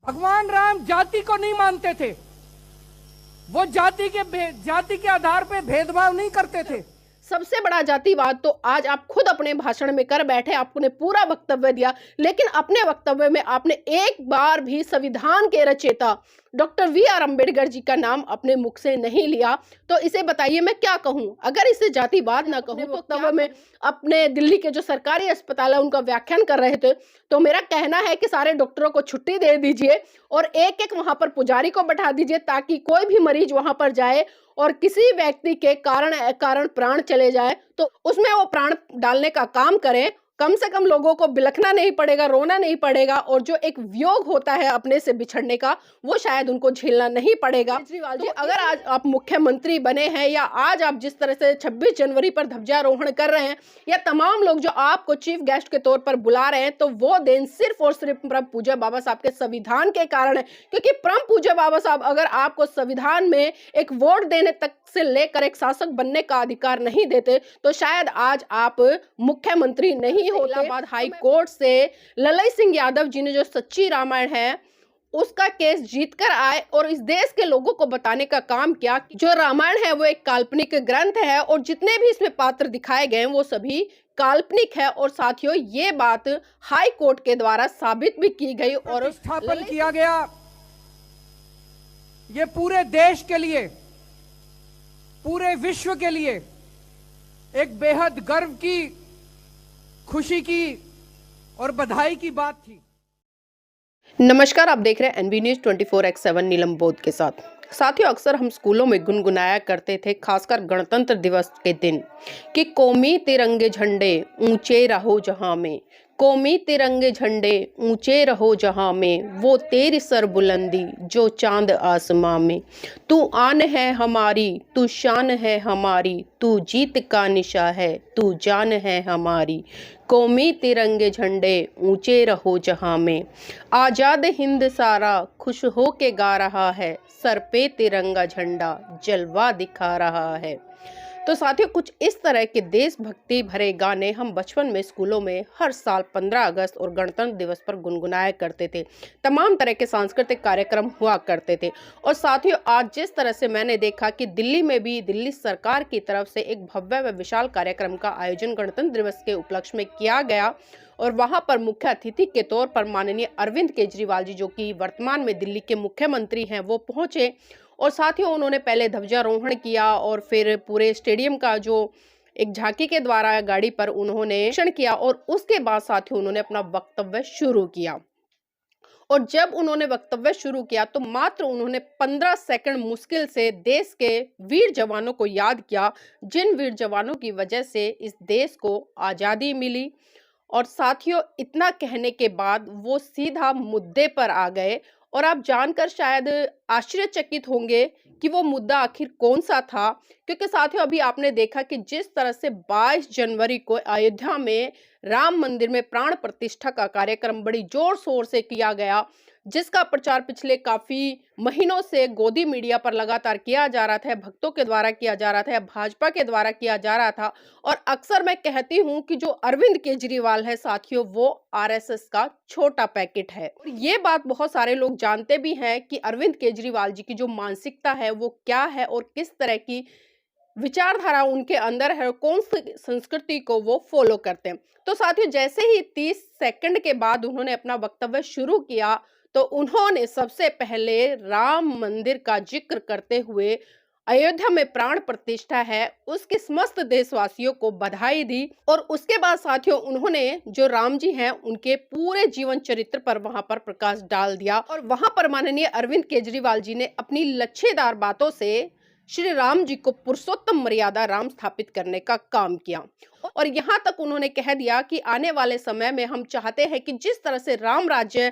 भगवान राम जाति को नहीं मानते थे। वो जाति के आधार पे भेदभाव नहीं करते थे। सबसे बड़ा जातिवाद तो आज आप खुद अपने भाषण में कर बैठे, आपने पूरा वक्तव्य दिया, लेकिन अपने वक्तव्य में आपने एक बार भी संविधान के रचयिता डॉक्टर वी.आर. अंबेडकर जी का नाम अपने मुख से नहीं लिया। तो इसे बताइए मैं क्या कहूं? अगर इसे जातिवाद ना कहूं तो वक्तव्य में अपने दिल्ली के जो सरकारी अस्पताल है उनका व्याख्यान कर रहे थे, तो मेरा कहना है कि सारे डॉक्टरों को छुट्टी दे दीजिए और एक एक वहां पर पुजारी को बैठा दीजिए, ताकि कोई भी मरीज वहां पर जाए और किसी व्यक्ति के कारण प्राण चले जाए तो उसमें वो प्राण डालने का काम करे। कम से कम लोगों को बिलखना नहीं पड़ेगा, रोना नहीं पड़ेगा, और जो एक वियोग होता है अपने से बिछड़ने का, वो शायद उनको झेलना नहीं पड़ेगा। केजरीवाल जी, अगर आज आप मुख्यमंत्री बने हैं या आज आप जिस तरह से 26 जनवरी पर ध्वजारोहण कर रहे हैं या तमाम लोग जो आपको चीफ गेस्ट के तौर पर बुला रहे हैं, तो वो दिन सिर्फ और सिर्फ परम पूज्य बाबा साहब के संविधान के कारण है। क्योंकि परम पूज्य बाबा साहब अगर आपको संविधान में एक वोट देने तक से लेकर एक शासक बनने का अधिकार नहीं देते, तो शायद आज आप मुख्यमंत्री नहीं होते। इलाहाबाद हाई कोर्ट से ललई सिंह यादव जी ने जो सच्ची रामायण है उसका केस जीतकर आए और इस देश के लोगों को बताने का काम किया कि जो रामायण है वो एक काल्पनिक ग्रंथ है और जितने भी इसमें पात्र दिखाए गए हैं वो सभी काल्पनिक है। और साथियों, ये बात हाई कोर्ट के द्वारा साबित भी की गई और स्थापन किया गया। ये पूरे देश के लिए, पूरे विश्व के लिए एक बेहद गर्व की, खुशी की और बधाई की बात थी। नमस्कार, आप देख रहे हैं एनबी न्यूज 24/7 नीलम बोध के साथ। साथियों, अक्सर हम स्कूलों में गुनगुनाया करते थे, खासकर गणतंत्र दिवस के दिन, कि कौमी तिरंगे झंडे ऊंचे रहो जहां में, कौमी तिरंगे झंडे ऊंचे रहो जहां में, वो तेरी सरबुलंदी जो चांद आसमां में, तू आन है हमारी, तू शान है हमारी, तू जीत का निशा है, तू जान है हमारी, कौमी तिरंगे झंडे ऊंचे रहो जहां में। आजाद हिंद सारा खुश हो के गा रहा है, सर पे तिरंगा झंडा जलवा दिखा रहा है। तो साथियों, कुछ इस तरह के देशभक्ति भरे गाने हम बचपन में स्कूलों में हर साल 15 अगस्त और गणतंत्र दिवस पर गुनगुनाया करते थे। तमाम तरह के सांस्कृतिक कार्यक्रम हुआ करते थे। और साथियों, आज जिस तरह से मैंने देखा कि दिल्ली में भी दिल्ली सरकार की तरफ से एक भव्य व विशाल कार्यक्रम का आयोजन गणतंत्र दिवस के उपलक्ष्य में किया गया और वहां पर मुख्य अतिथि के तौर पर माननीय अरविंद केजरीवाल जी, जो कि वर्तमान में दिल्ली के मुख्यमंत्री हैं, वो पहुंचे। और साथियों, उन्होंने पहले ध्वजारोहण किया और फिर पूरे स्टेडियम का जो एक झांकी के द्वारा गाड़ी पर उन्होंने निरीक्षण किया और उसके बाद साथियों उन्होंने अपना वक्तव्य शुरू किया। और जब उन्होंने वक्तव्य शुरू किया तो मात्र उन्होंने 15 सेकंड मुश्किल से देश के वीर जवानों को याद किया, जिन वीर जवानों की वजह से इस देश को आज़ादी मिली। और साथियों, इतना कहने के बाद वो सीधा मुद्दे पर आ गए और आप जानकर शायद आश्चर्यचकित होंगे कि वो मुद्दा आखिर कौन सा था। क्योंकि साथियों, अभी आपने देखा कि जिस तरह से 22 जनवरी को अयोध्या में राम मंदिर में प्राण प्रतिष्ठा का कार्यक्रम बड़ी जोर शोर से किया गया, जिसका प्रचार पिछले काफी महीनों से गोदी मीडिया पर लगातार किया जा रहा था, भक्तों के द्वारा किया जा रहा था, भाजपा के द्वारा किया जा रहा था। और अक्सर मैं कहती हूं कि जो अरविंद केजरीवाल है साथियों, वो आरएसएस का छोटा पैकेट है। और ये बात बहुत सारे लोग जानते भी हैं कि अरविंद केजरीवाल जी की जो मानसिकता है वो क्या है और किस तरह की विचारधारा उनके अंदर है, कौन सी संस्कृति को वो फॉलो करते हैं। तो साथियों, जैसे ही 30 सेकंड के बाद उन्होंने अपना वक्तव्य शुरू किया तो उन्होंने सबसे पहले राम मंदिर का जिक्र करते हुए अयोध्या में प्राण प्रतिष्ठा है उसके समस्त देशवासियों को बधाई दी। और उसके बाद साथियों, उन्होंने जो राम जी हैं उनके पूरे जीवन चरित्र पर वहां पर प्रकाश डाल दिया और वहां पर माननीय अरविंद केजरीवाल जी ने अपनी लच्छेदार बातों से श्री राम जी को पुरुषोत्तम मर्यादा राम स्थापित करने का काम किया। और यहाँ तक उन्होंने कह दिया कि आने वाले समय में हम चाहते हैं कि जिस तरह से राम राज्य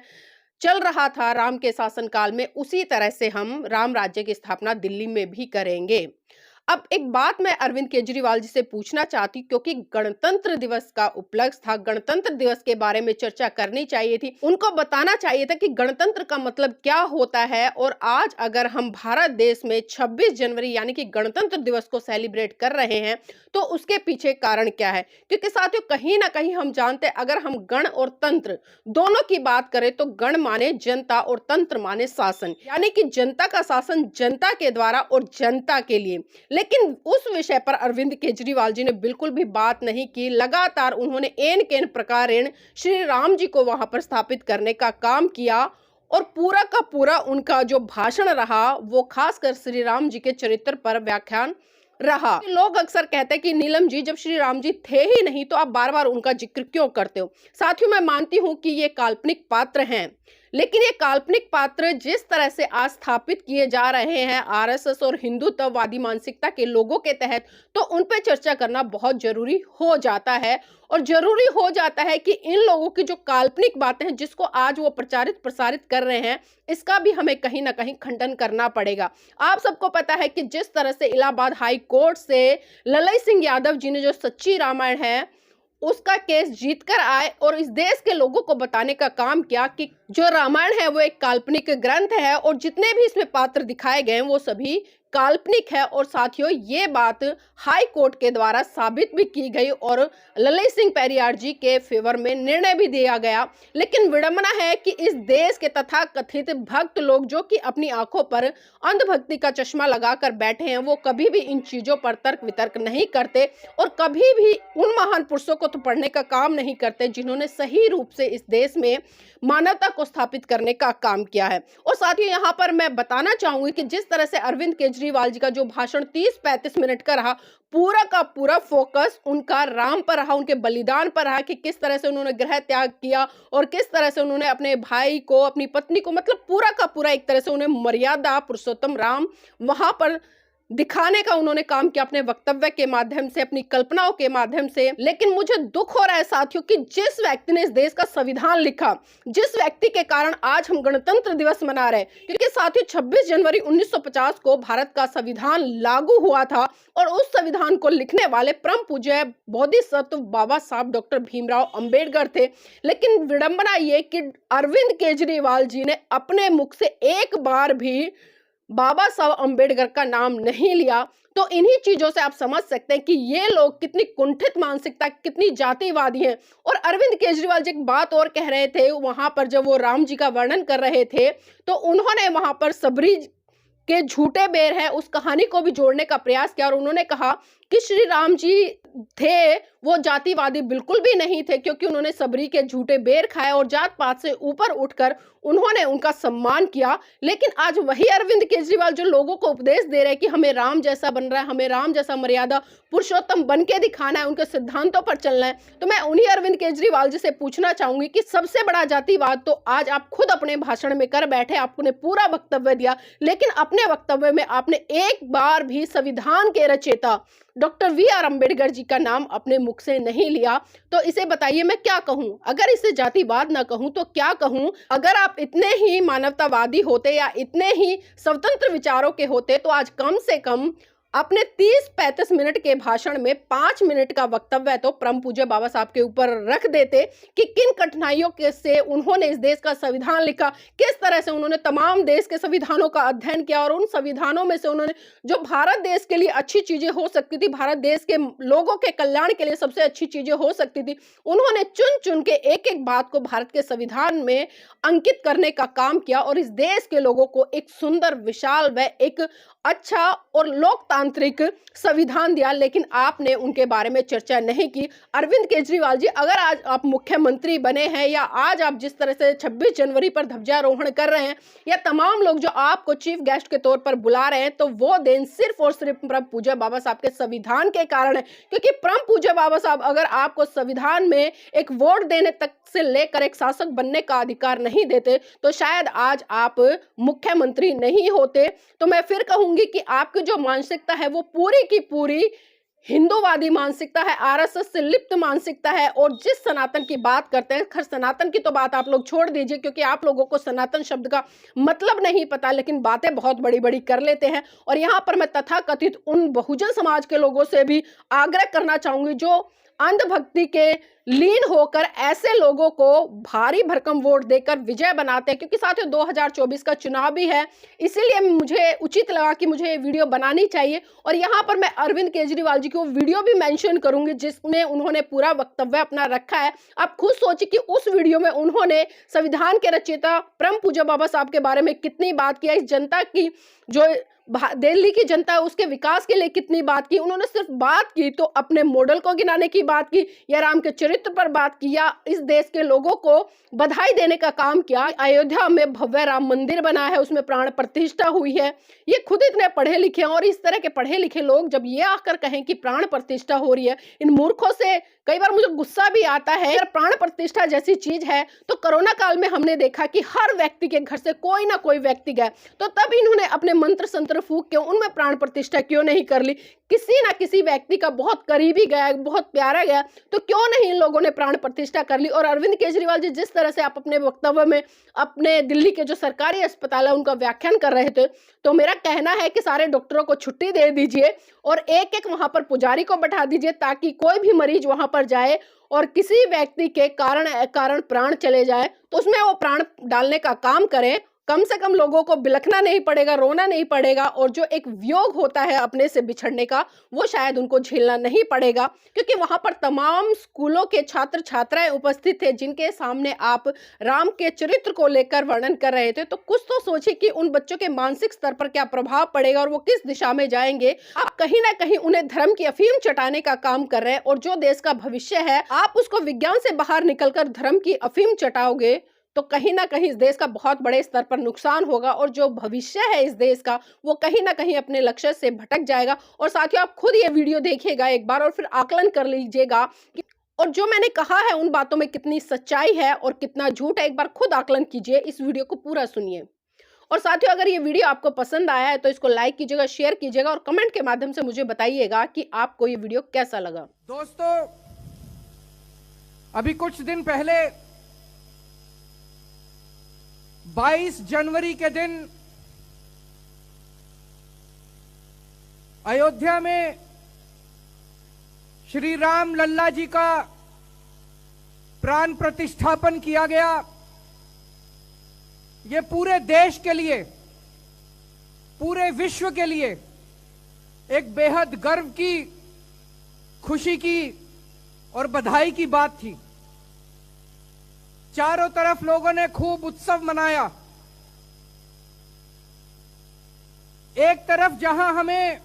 चल रहा था राम के शासनकाल में, उसी तरह से हम राम राज्य की स्थापना दिल्ली में भी करेंगे। अब एक बात मैं अरविंद केजरीवाल जी से पूछना चाहती हूँ, क्योंकि गणतंत्र दिवस का उपलक्ष्य था, गणतंत्र दिवस के बारे में चर्चा करनी चाहिए थी, उनको बताना चाहिए था कि गणतंत्र का मतलब क्या होता है। और आज अगर हम भारत देश में 26 जनवरी यानी कि गणतंत्र दिवस को सेलिब्रेट कर रहे हैं, तो उसके पीछे कारण क्या है? क्योंकि साथियों, कहीं ना कहीं हम जानते हैं, अगर हम गण और तंत्र दोनों की बात करें तो गण माने जनता और तंत्र माने शासन, यानी कि जनता का शासन जनता के द्वारा और जनता के लिए। लेकिन उस विषय पर अरविंद केजरीवाल जी ने बिल्कुल भी बात नहीं की। लगातार उन्होंने एन केन प्रकारेण श्री राम जी को वहां पर स्थापित करने का काम किया और पूरा का पूरा उनका जो भाषण रहा वो खासकर श्री राम जी के चरित्र पर व्याख्यान रहा। लोग अक्सर कहते हैं कि नीलम जी, जब श्री राम जी थे ही नहीं तो आप बार बार उनका जिक्र क्यों करते हो? साथियों, मैं मानती हूं कि ये काल्पनिक पात्र हैं, लेकिन ये काल्पनिक पात्र जिस तरह से आज स्थापित किए जा रहे हैं आरएसएस और हिंदुत्ववादी मानसिकता के लोगों के तहत, तो उन पर चर्चा करना बहुत जरूरी हो जाता है। और जरूरी हो जाता है कि इन लोगों की जो काल्पनिक बातें हैं जिसको आज वो प्रचारित प्रसारित कर रहे हैं, इसका भी हमें कहीं ना कहीं खंडन करना पड़ेगा। आप सबको पता है कि जिस तरह से इलाहाबाद हाई कोर्ट से ललई सिंह यादव जी ने जो सच्ची रामायण है उसका केस जीतकर आए और इस देश के लोगों को बताने का काम किया कि जो रामायण है वो एक काल्पनिक ग्रंथ है और जितने भी इसमें पात्र दिखाए गए हैं वो सभी काल्पनिक है। और साथियों, ये बात हाई कोर्ट के द्वारा साबित भी की गई और ललई सिंह पेरियार जी के फेवर में निर्णय भी दिया गया। लेकिन विडंबना है कि इस देश के तथाकथित भक्त लोग जो कि अपनी आंखों पर अंधभक्ति का चश्मा लगाकर बैठे हैं, वो कभी भी इन चीजों पर तर्क वितर्क नहीं करते और कभी भी उन महान पुरुषों को तो पढ़ने का काम नहीं करते जिन्होंने सही रूप से इस देश में मानवता को स्थापित करने का काम किया है। और साथियों, यहाँ पर मैं बताना चाहूंगी कि जिस तरह से अरविंद केजरीवाल जी का जो भाषण 30-35 मिनट का रहा, पूरा का पूरा फोकस उनका राम पर रहा, उनके बलिदान पर रहा कि किस तरह से उन्होंने गृह त्याग किया और किस तरह से उन्होंने अपने भाई को, अपनी पत्नी को, मतलब पूरा का पूरा एक तरह से उन्हें मर्यादा पुरुषोत्तम राम वहां पर दिखाने का उन्होंने काम किया अपने वक्तव्य के माध्यम से, अपनी कल्पनाओं के माध्यम से। लेकिन मुझे दुख हो रहा है साथियों कि जिस व्यक्ति ने इस देश का संविधान लिखा, जिस व्यक्ति के कारण आज हम गणतंत्र दिवस मना रहे हैं, क्योंकि साथियों 26 जनवरी 1950 को भारत का संविधान लागू हुआ था और उस संविधान को लिखने वाले परम पूज्य बोधिसत्व बाबा साहब डॉक्टर भीमराव अंबेडकर थे। लेकिन विडंबना ये कि अरविंद केजरीवाल जी ने अपने मुख से एक बार भी बाबा साहब अंबेडकर का नाम नहीं लिया। तो इन्हीं चीजों से आप समझ सकते हैं कि ये लोग कितनी कुंठित मानसिकता, कितनी जातिवादी हैं। और अरविंद केजरीवाल जी एक बात और कह रहे थे वहां पर, जब वो राम जी का वर्णन कर रहे थे तो उन्होंने वहां पर सबरी के झूठे बेर है उस कहानी को भी जोड़ने का प्रयास किया और उन्होंने कहा कि श्री राम जी थे वो जातिवादी बिल्कुल भी नहीं थे, क्योंकि उन्होंने सबरी के झूठे बेर खाए और जात पात से ऊपर उठकर उन्होंने उनका सम्मान किया। लेकिन आज वही अरविंद केजरीवाल जो लोगों को उपदेश दे रहे हैं कि हमें राम जैसा बन रहा है, हमें राम जैसा मर्यादा पुरुषोत्तम बन के दिखाना है, उनके सिद्धांतों पर चलना है, तो मैं उन्हीं अरविंद केजरीवाल जी से पूछना चाहूंगी कि सबसे बड़ा जातिवाद तो आज आप खुद अपने भाषण में कर बैठे, आपने पूरा वक्तव्य दिया, लेकिन अपने वक्तव्य में आपने एक बार भी संविधान के रचयिता डॉक्टर वी.आर. अंबेडकर जी का नाम अपने मुख से नहीं लिया। तो इसे बताइए मैं क्या कहूं? अगर इसे जातिवाद ना कहूं तो क्या कहूं? अगर आप इतने ही मानवतावादी होते या इतने ही स्वतंत्र विचारों के होते तो आज कम से कम अपने 30-35 मिनट के भाषण में 5 मिनट का वक्तव्य तो परम पूज्य बाबा साहब के ऊपर रख देते कि किन कठिनाइयों के से उन्होंने इस देश का संविधान लिखा, किस तरह से उन्होंने तमाम देश के संविधानों का अध्ययन किया और उन संविधानों में से उन्होंने जो भारत देश के लिए अच्छी चीजें हो सकती थी, भारत देश के लोगों के कल्याण के लिए सबसे अच्छी चीजें हो सकती थी, उन्होंने चुन चुन के एक एक बात को भारत के संविधान में अंकित करने का काम किया और इस देश के लोगों को एक सुंदर, विशाल व एक अच्छा और लोकतांत्रिक संविधान दिया। लेकिन आपने उनके बारे में चर्चा नहीं की। अरविंद केजरीवाल जी, अगर आज आप मुख्यमंत्री बने हैं या आज आप जिस तरह से 26 जनवरी पर ध्वजारोहण कर रहे हैं या तमाम लोग जो आपको चीफ गेस्ट के तौर पर बुला रहे हैं, तो वो दिन सिर्फ और सिर्फ परम पूज्य बाबा साहब के संविधान के कारण है। क्योंकि परम पूज्य बाबा साहब अगर आपको संविधान में एक वोट देने तक से लेकर एक शासक बनने का अधिकार नहीं देते तो शायद आज आप मुख्यमंत्री नहीं होते। तो मैं फिर कहूंगी कि आपकी जो मानसिकता है वो पूरी की पूरी हिंदूवादी मानसिकता है, आरएसएस से लिप्त मानसिकता है। और जिस सनातन की बात करते हैं, खैर सनातन की तो बात आप लोग छोड़ दीजिए क्योंकि आप लोगों को सनातन शब्द का मतलब नहीं पता, लेकिन बातें बहुत बड़ी बड़ी कर लेते हैं। और यहां पर मैं तथाकथित उन बहुजन समाज के लोगों से भी आग्रह करना चाहूंगी जो अंधभक्ति के लीन होकर ऐसे लोगों को भारी भरकम वोट देकर विजय बनाते हैं, क्योंकि साथियों 2024 का चुनाव भी है, इसीलिए मुझे उचित लगा कि मुझे ये वीडियो बनानी चाहिए। और यहाँ पर मैं अरविंद केजरीवाल जी की वो वीडियो भी मेंशन करूंगी जिसमें उन्होंने पूरा वक्तव्य अपना रखा है। आप खुद सोचिए कि उस वीडियो में उन्होंने संविधान के रचयिता परम पूज्य बाबा साहब के बारे में कितनी बात किया, इस जनता की जो दिल्ली की जनता है उसके विकास के लिए कितनी बात की। उन्होंने सिर्फ बात की तो अपने मॉडल को गिनाने की बात की, या राम के चरित्र पर बात की, या इस देश के लोगों को बधाई देने का काम किया। अयोध्या में भव्य राम मंदिर बना है, उसमें प्राण प्रतिष्ठा हुई है। ये खुद इतने पढ़े लिखे हैं, और इस तरह के पढ़े लिखे लोग जब ये आकर कहें कि प्राण प्रतिष्ठा हो रही है, इन मूर्खों से कई बार मुझे गुस्सा भी आता है। अगर प्राण प्रतिष्ठा जैसी चीज है तो कोरोना काल में हमने देखा कि हर व्यक्ति के घर से कोई ना कोई व्यक्ति गया, तो तब इन्होंने अपने मंत्र संत्र फूंक के उनमें प्राण प्रतिष्ठा क्यों नहीं कर ली। किसी ना किसी व्यक्ति का बहुत करीबी गया, बहुत प्यारा गया, तो क्यों नहीं इन लोगों ने प्राण प्रतिष्ठा कर ली। और अरविंद केजरीवाल जी जिस तरह से आप अपने वक्तव्य में अपने दिल्ली के जो सरकारी अस्पताल है उनका व्याख्यान कर रहे थे, तो मेरा कहना है कि सारे डॉक्टरों को छुट्टी दे दीजिए और एक एक वहां पर पुजारी को बैठा दीजिए, ताकि कोई भी मरीज वहां पर जाए और किसी व्यक्ति के कारण प्राण चले जाए तो उसमें वो प्राण डालने का काम करें। कम से कम लोगों को बिलखना नहीं पड़ेगा, रोना नहीं पड़ेगा, और जो एक वियोग होता है अपने से बिछड़ने का, वो शायद उनको झेलना नहीं पड़ेगा। क्योंकि वहां पर तमाम स्कूलों के छात्र छात्राएं उपस्थित थे जिनके सामने आप राम के चरित्र को लेकर वर्णन कर रहे थे। तो कुछ तो सोचिए कि उन बच्चों के मानसिक स्तर पर क्या प्रभाव पड़ेगा और वो किस दिशा में जाएंगे। आप कहीं ना कहीं उन्हें धर्म की अफीम चटाने का काम कर रहे हैं, और जो देश का भविष्य है आप उसको विज्ञान से बाहर निकलकर धर्म की अफीम चटाओगे तो कहीं ना कहीं इस देश का बहुत बड़े स्तर पर नुकसान होगा, और जो भविष्य है इस देश का वो कहीं ना कहीं अपने लक्ष्य से भटक जाएगा। और साथियों आप खुद ये वीडियो देखिएगा एक बार और फिर आकलन कर लीजिएगा और जो मैंने कहा है उन बातों में कितनी सच्चाई है और कितना झूठ है, एक बार खुद आकलन कीजिए। इस वीडियो को पूरा सुनिए। और साथियों अगर ये वीडियो आपको पसंद आया है तो इसको लाइक कीजिएगा, शेयर कीजिएगा और कमेंट के माध्यम से मुझे बताइएगा कि आपको ये वीडियो कैसा लगा। दोस्तों अभी कुछ दिन पहले 22 जनवरी के दिन अयोध्या में श्री राम लल्ला जी का प्राण प्रतिष्ठापन किया गया। ये पूरे देश के लिए, पूरे विश्व के लिए एक बेहद गर्व की, खुशी की और बधाई की बात थी। चारों तरफ लोगों ने खूब उत्सव मनाया। एक तरफ जहां हमें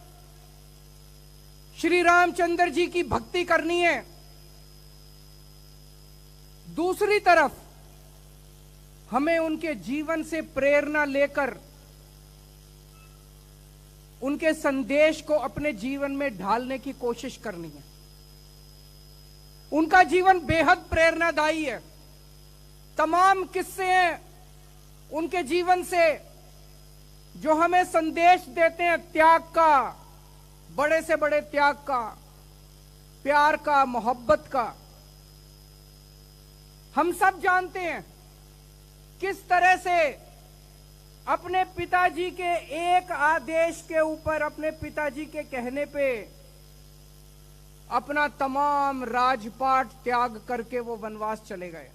श्री रामचंद्र जी की भक्ति करनी है, दूसरी तरफ हमें उनके जीवन से प्रेरणा लेकर उनके संदेश को अपने जीवन में ढालने की कोशिश करनी है। उनका जीवन बेहद प्रेरणादायी है। तमाम किस्से हैं उनके जीवन से जो हमें संदेश देते हैं त्याग का, बड़े से बड़े त्याग का, प्यार का, मोहब्बत का। हम सब जानते हैं किस तरह से अपने पिताजी के एक आदेश के ऊपर, अपने पिताजी के कहने पे अपना तमाम राजपाट त्याग करके वो वनवास चले गए।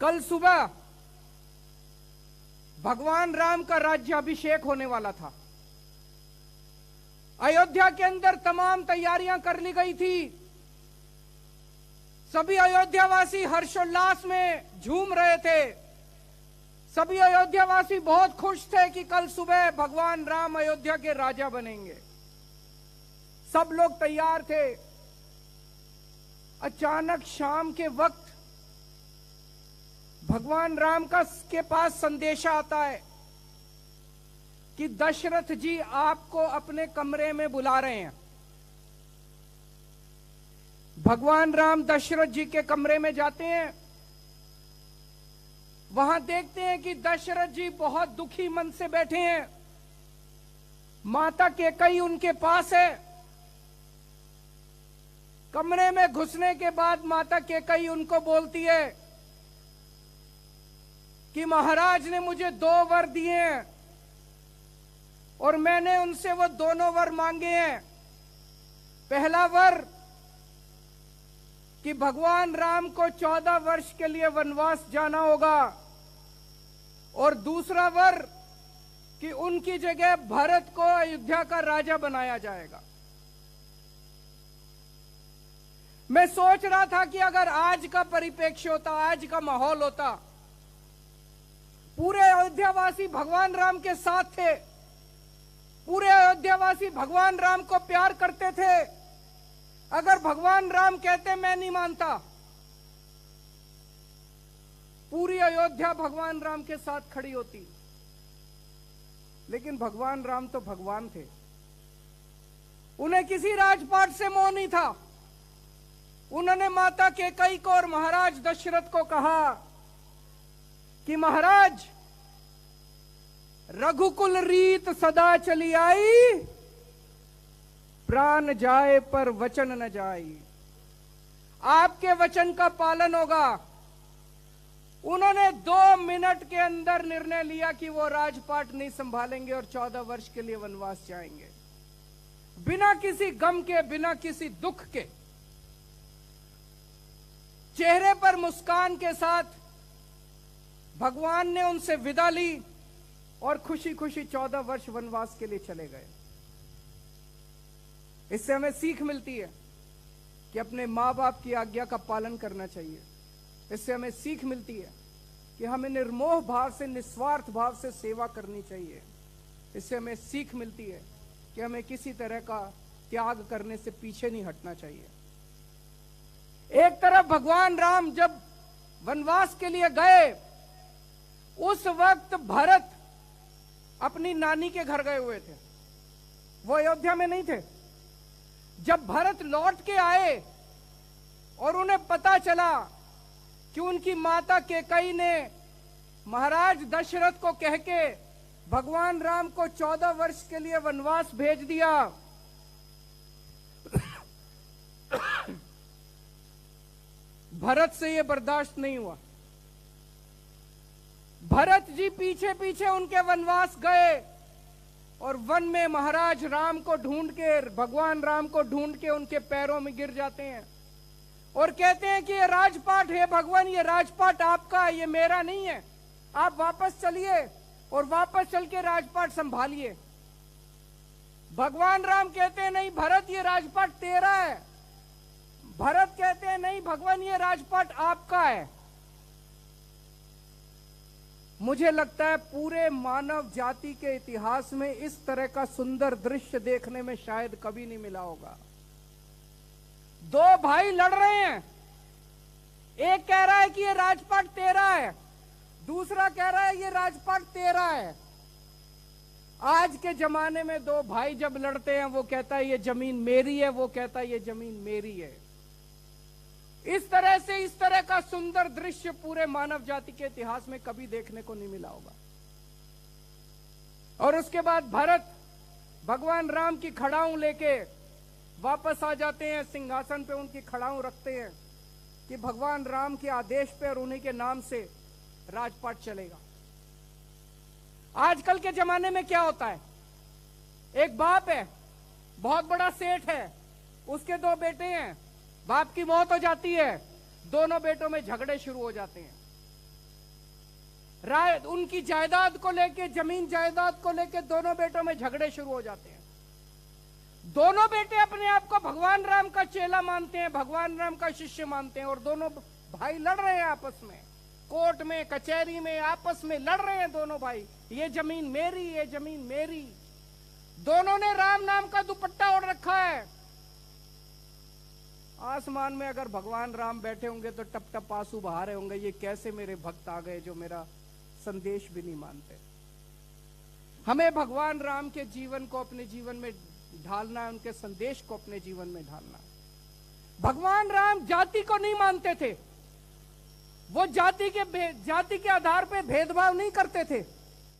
कल सुबह भगवान राम का राज्याभिषेक होने वाला था। अयोध्या के अंदर तमाम तैयारियां कर ली गई थी। सभी अयोध्यावासी हर्षोल्लास में झूम रहे थे। सभी अयोध्यावासी बहुत खुश थे कि कल सुबह भगवान राम अयोध्या के राजा बनेंगे। सब लोग तैयार थे। अचानक शाम के वक्त भगवान राम के पास संदेशा आता है कि दशरथ जी आपको अपने कमरे में बुला रहे हैं। भगवान राम दशरथ जी के कमरे में जाते हैं। वहां देखते हैं कि दशरथ जी बहुत दुखी मन से बैठे हैं। माता कैकेयी उनके पास है। कमरे में घुसने के बाद माता कैकेयी उनको बोलती है कि महाराज ने मुझे 2 वर दिए हैं और मैंने उनसे वो दोनों वर मांगे हैं। पहला वर कि भगवान राम को 14 वर्ष के लिए वनवास जाना होगा और दूसरा वर कि उनकी जगह भरत को अयोध्या का राजा बनाया जाएगा। मैं सोच रहा था कि अगर आज का परिप्रेक्ष्य होता, आज का माहौल होता, पूरे अयोध्यावासी भगवान राम के साथ थे, पूरे अयोध्यावासी भगवान राम को प्यार करते थे। अगर भगवान राम कहते मैं नहीं मानता, पूरी अयोध्या भगवान राम के साथ खड़ी होती। लेकिन भगवान राम तो भगवान थे, उन्हें किसी राजपाट से मोह नहीं था। उन्होंने माता कैकेयी को और महाराज दशरथ को कहा कि महाराज, रघुकुल रीत सदा चली आई, प्राण जाए पर वचन न जाए। आपके वचन का पालन होगा। उन्होंने 2 मिनट के अंदर निर्णय लिया कि वो राजपाट नहीं संभालेंगे और 14 वर्ष के लिए वनवास जाएंगे, बिना किसी गम के, बिना किसी दुख के, चेहरे पर मुस्कान के साथ भगवान ने उनसे विदा ली और खुशी खुशी 14 वर्ष वनवास के लिए चले गए। इससे हमें सीख मिलती है कि अपने मां बाप की आज्ञा का पालन करना चाहिए। इससे हमें सीख मिलती है कि हमें निर्मोह भाव से, निस्वार्थ भाव से सेवा करनी चाहिए। इससे हमें सीख मिलती है कि हमें किसी तरह का त्याग करने से पीछे नहीं हटना चाहिए। एक तरफ भगवान राम जब वनवास के लिए गए, उस वक्त भरत अपनी नानी के घर गए हुए थे, वो अयोध्या में नहीं थे। जब भरत लौट के आए और उन्हें पता चला कि उनकी माता कैकेयी ने महाराज दशरथ को कह के भगवान राम को 14 वर्ष के लिए वनवास भेज दिया, भरत से यह बर्दाश्त नहीं हुआ। भरत जी पीछे पीछे उनके वनवास गए और वन में महाराज राम को ढूंढ के, भगवान राम को ढूंढ के उनके पैरों में गिर जाते हैं और कहते हैं कि ये राजपाट है भगवान, ये राजपाट आपका है, ये मेरा नहीं है। आप वापस चलिए और वापस चल के राजपाट संभालिए। भगवान राम कहते हैं नहीं भरत, ये राजपाट तेरा है। भरत कहते हैं नहीं भगवान, ये राजपाट आपका है। मुझे लगता है पूरे मानव जाति के इतिहास में इस तरह का सुंदर दृश्य देखने में शायद कभी नहीं मिला होगा। 2 भाई लड़ रहे हैं, एक कह रहा है कि ये राजपाट तेरा है, दूसरा कह रहा है ये राजपाट तेरा है। आज के जमाने में 2 भाई जब लड़ते हैं, वो कहता है ये जमीन मेरी है, वो कहता है ये जमीन मेरी है। इस तरह से, इस तरह का सुंदर दृश्य पूरे मानव जाति के इतिहास में कभी देखने को नहीं मिला होगा। और उसके बाद भरत भगवान राम की खड़ाऊं लेके वापस आ जाते हैं, सिंहासन पे उनकी खड़ाऊं रखते हैं कि भगवान राम के आदेश पे और उन्हीं के नाम से राजपाट चलेगा। आजकल के जमाने में क्या होता है, एक बाप है, बहुत बड़ा सेठ है, उसके 2 बेटे हैं, बाप की मौत हो जाती है, दोनों बेटों में झगड़े शुरू हो जाते हैं। उनकी जायदाद को लेके, जमीन जायदाद को लेके दोनों बेटों में झगड़े शुरू हो जाते हैं। दोनों बेटे अपने आप को भगवान राम का चेला मानते हैं, भगवान राम का शिष्य मानते हैं और दोनों भाई लड़ रहे हैं आपस में, कोर्ट में, कचहरी में आपस में लड़ रहे हैं दोनों भाई, ये जमीन मेरी, ये जमीन मेरी। दोनों ने राम नाम का दुपट्टा ओढ़ रखा है। आसमान में अगर भगवान राम बैठे होंगे तो टप टप आंसू बहा रहे होंगे, ये कैसे मेरे भक्त आ गए जो मेरा संदेश भी नहीं मानते। हमें भगवान राम के जीवन को अपने जीवन में ढालना है, उनके संदेश को अपने जीवन में ढालना है। भगवान राम जाति को नहीं मानते थे, वो जाति के आधार पे भेदभाव नहीं करते थे।